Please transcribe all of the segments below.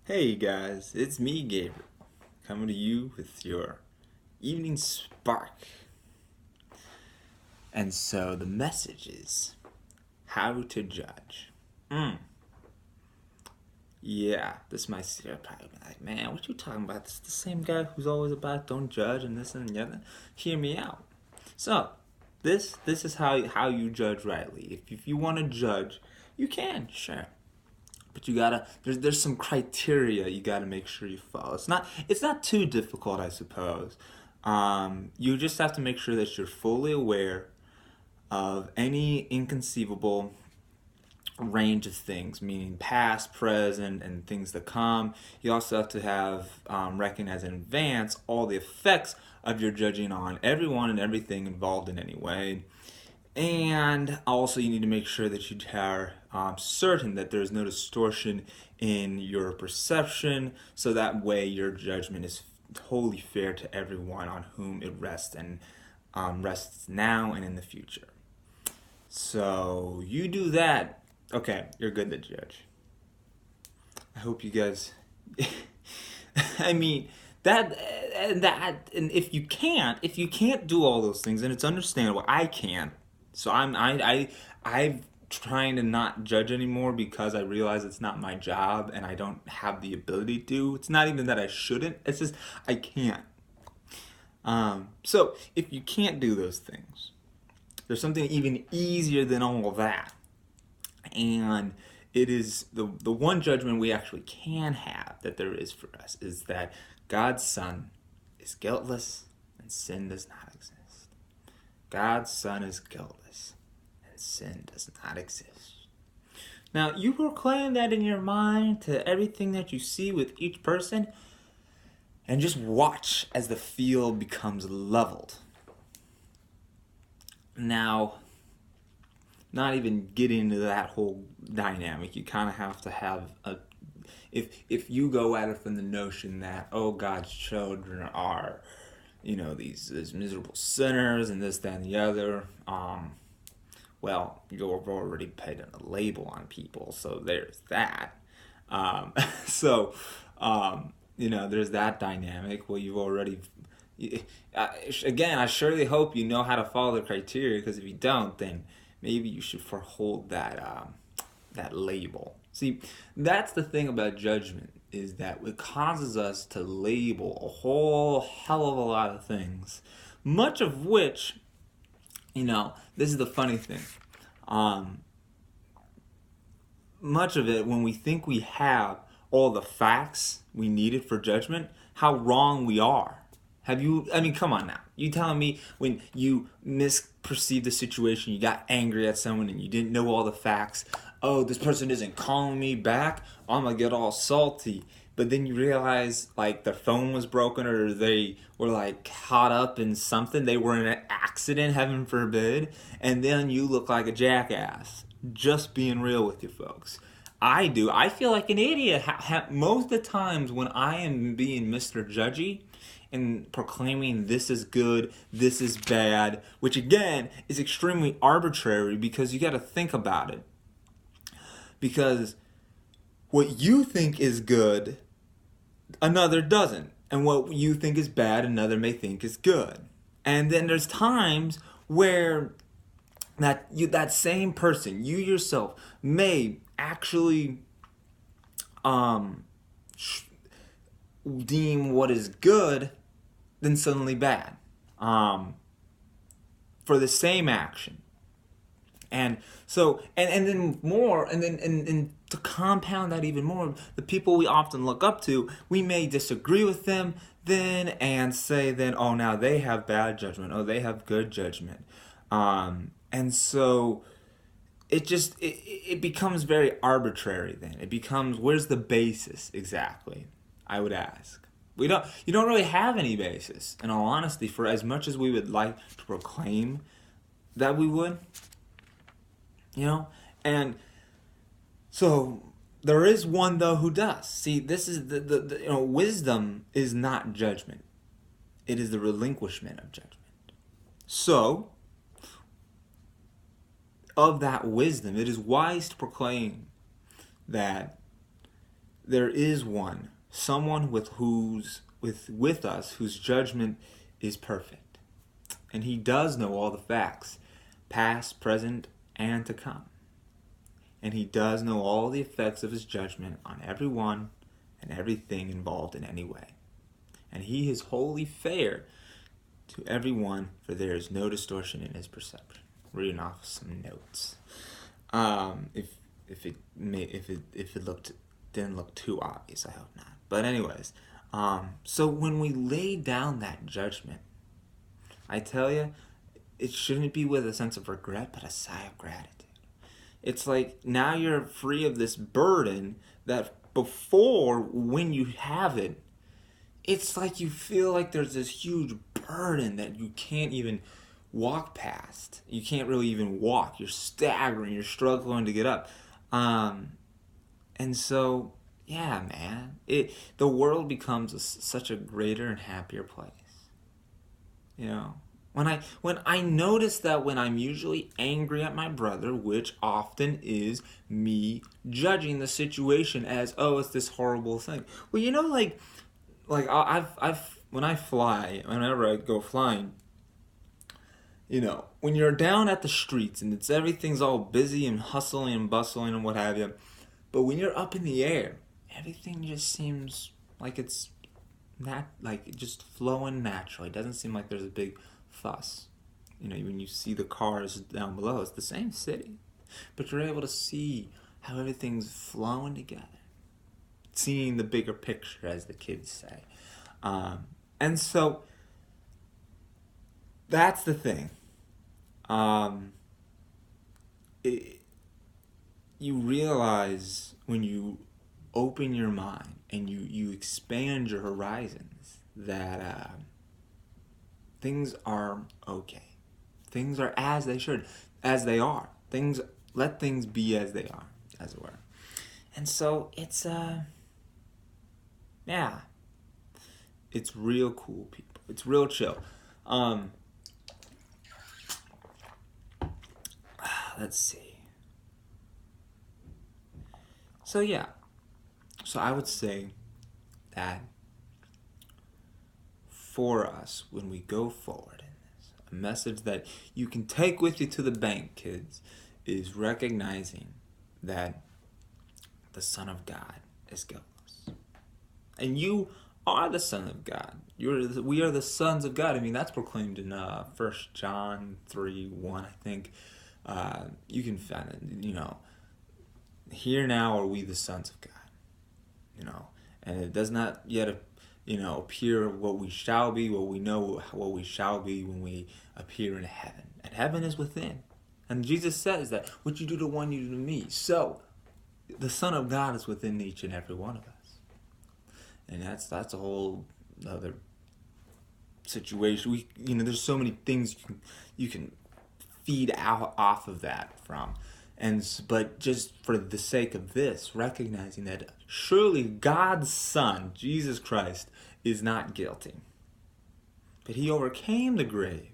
Hey guys, it's me, Gabriel, coming to you with your evening spark. And so the message is how to judge. Yeah, this might see probably be like, man, what you talking about? This is the same guy who's always about don't judge and this and the other. Hear me out. So, this is how you judge rightly. If you want to judge, you can, sure. But you gotta there's some criteria you gotta make sure you follow. It's not too difficult, I suppose. You just have to make sure that you're fully aware of any inconceivable range of things, meaning past, present, and things to come. You also have to have recognize in advance all the effects of your judging on everyone and everything involved in any way. And also, you need to make sure that you are certain that there is no distortion in your perception, so that way your judgment is totally fair to everyone on whom it rests and rests now and in the future. So you do that, okay, you're good to judge. I hope you guys. I mean, and if you can't do all those things, and it's understandable. I can't. So I'm trying to not judge anymore because I realize it's not my job and I don't have the ability to. It's not even that I shouldn't. It's just I can't. So if you can't do those things, there's something even easier than all of that, and it is the one judgment we actually can have that there is for us is that God's Son is guiltless and sin does not exist. God's Son is guiltless and sin does not exist. Now, you proclaim that in your mind to everything that you see with each person, and just watch as the field becomes leveled. Now, not even getting into that whole dynamic, you kind of have to have a. If you go at it from the notion that, oh, God's children are, these miserable sinners and this, that, and the other, well, you've already put a label on people, so there's that. Um, so, there's that dynamic. Well, you've already. Again, I surely hope you know how to follow the criteria, because if you don't, then maybe you should forhold that label. See, that's the thing about judgment, is that it causes us to label a whole hell of a lot of things, much of which, this is the funny thing. Much of it, when we think we have all the facts we needed for judgment, how wrong we are. Come on now. You telling me when you misperceived the situation, you got angry at someone and you didn't know all the facts, oh, this person isn't calling me back, I'm gonna get all salty. But then you realize, like, their phone was broken, or they were, like, caught up in something. They were in an accident, heaven forbid. And then you look like a jackass. Just being real with you folks. I do. I feel like an idiot. Most of the times when I am being Mr. Judgy and proclaiming this is good, this is bad, which again is extremely arbitrary, because you got to think about it. Because what you think is good, another doesn't. And what you think is bad, another may think is good. And then there's times where that same person, you yourself, may actually deem what is good then suddenly bad, for the same action. And so, and then more, and to compound that even more, the people we often look up to, we may disagree with them then and say then, oh, now they have bad judgment, oh, they have good judgment. And so it becomes very arbitrary then. It becomes, where's the basis exactly, I would ask. You don't really have any basis, in all honesty, for as much as we would like to proclaim that we would. And so there is one though who does. See, this is the wisdom is not judgment. It is the relinquishment of judgment. So, of that wisdom, it is wise to proclaim that there is one, someone with us whose judgment is perfect. And he does know all the facts, past, present, and to come. And he does know all the effects of his judgment on everyone and everything involved in any way. And he is wholly fair to everyone, for there is no distortion in his perception. Reading off some notes. If it didn't look too obvious, I hope not. But anyways, so when we lay down that judgment, I tell you, it shouldn't be with a sense of regret, but a sigh of gratitude. It's like now you're free of this burden that before, when you have it, it's like you feel like there's this huge burden that you can't even walk past. You can't really even walk. You're staggering. You're struggling to get up. And so, yeah, man, the world becomes such a greater and happier place. You know, when I notice that when I'm usually angry at my brother, which often is me judging the situation as, oh, it's this horrible thing. Well, you know, like I've when I fly, whenever I go flying, you know, when you're down at the streets and everything's all busy and hustling and bustling and what have you, but when you're up in the air, everything just seems like it's not like just flowing naturally. It doesn't seem like there's a big fuss. You know, when you see the cars down below, it's the same city, but you're able to see how everything's flowing together, seeing the bigger picture, as the kids say. And so that's the thing. You realize when you open your mind and you expand your horizons that things are okay. Things are as they should, as they are. Let things be as they are, as it were. And so it's yeah, it's real cool, people. It's real chill. Let's see. So yeah, so I would say that for us, when we go forward in this, a message that you can take with you to the bank, kids, is recognizing that the Son of God is guiltless. And you are the Son of God. We are the sons of God. I mean, that's proclaimed in 1 John 3:1, I think. You can find it, you know, here now are we the sons of God, you know, and it does not yet, you know, appear what we shall be, what we know what we shall be when we appear in heaven. And heaven is within. And Jesus says that what you do to one, you do to me. So the Son of God is within each and every one of us. And that's a whole other situation. There's so many things you can feed out off of that from. But just for the sake of this, recognizing that surely God's Son, Jesus Christ, is not guilty. But he overcame the grave.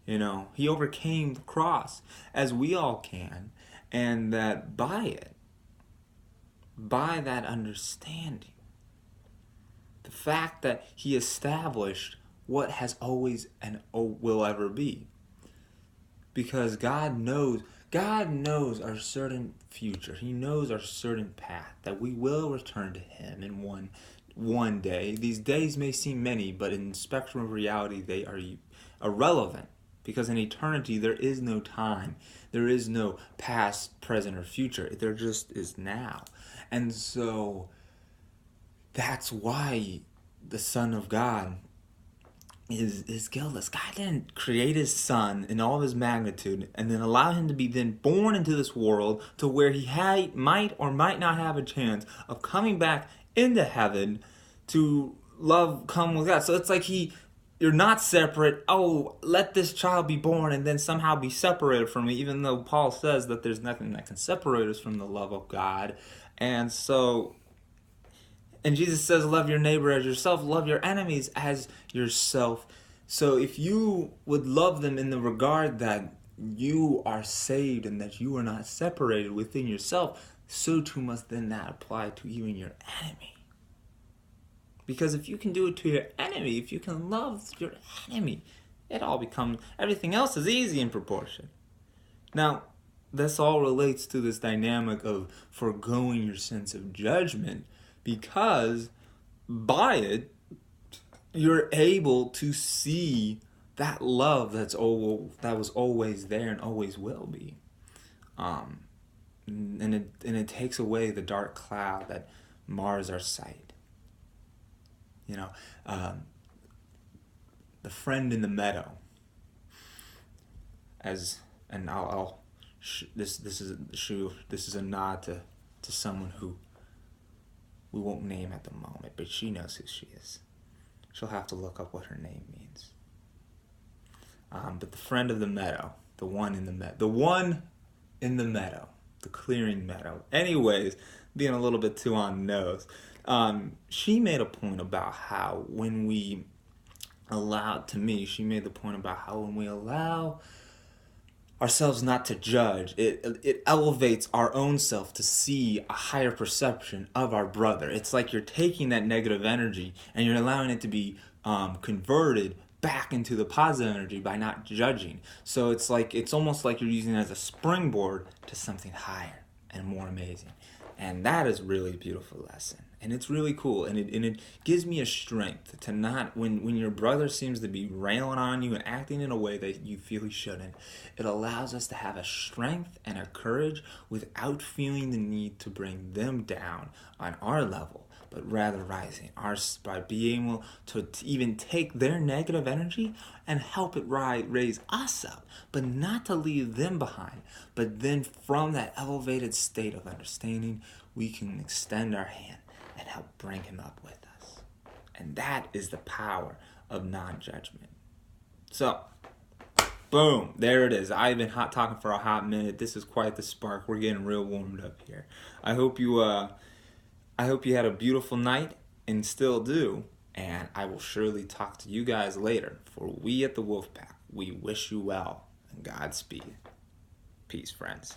You know, he overcame the cross, as we all can, and that by that understanding, the fact that he established what has always and will ever be. Because God knows our certain future. He knows our certain path, that we will return to him in one day. These days may seem many, but in the spectrum of reality, they are irrelevant. Because in eternity, there is no time. There is no past, present, or future. There just is now. And so that's why the Son of God is guiltless. God didn't create his Son in all of his magnitude and then allow him to be then born into this world to where he might or might not have a chance of coming back into heaven to come with God. So it's like you're not separate. Oh, let this child be born and then somehow be separated from me, even though Paul says that there's nothing that can separate us from the love of God. And Jesus says, love your neighbor as yourself, love your enemies as yourself. So if you would love them in the regard that you are saved and that you are not separated within yourself, so too must then that apply to even your enemy. Because if you can do it to your enemy, if you can love your enemy, everything else is easy in proportion. Now, this all relates to this dynamic of foregoing your sense of judgment, because by it, you're able to see that love that was always there and always will be. And it takes away the dark cloud that mars our sight. The friend in the meadow. This is a nod to someone who we won't name at the moment, but she knows who she is. She'll have to look up what her name means. But the friend of the meadow, the one in the meadow, the clearing meadow. Anyways, being a little bit too on the nose. She made a point about how when we allow ourselves not to judge, it elevates our own self to see a higher perception of our brother. It's like you're taking that negative energy and you're allowing it to be converted back into the positive energy by not judging. So it's almost like you're using it as a springboard to something higher and more amazing. And that is really a beautiful lesson. And it's really cool. And it gives me a strength to not, when your brother seems to be railing on you and acting in a way that you feel he shouldn't, it allows us to have a strength and a courage without feeling the need to bring them down on our level, but rather rising ours by being able to even take their negative energy and help it raise us up, but not to leave them behind. But then from that elevated state of understanding, we can extend our hand and help bring him up with us. And that is the power of non-judgment. So, boom, there it is. I've been talking for a hot minute. This is quite the spark. We're getting real warmed up here. I hope you had a beautiful night and still do. And I will surely talk to you guys later. For we at the Wolfpack, we wish you well and Godspeed. Peace, friends.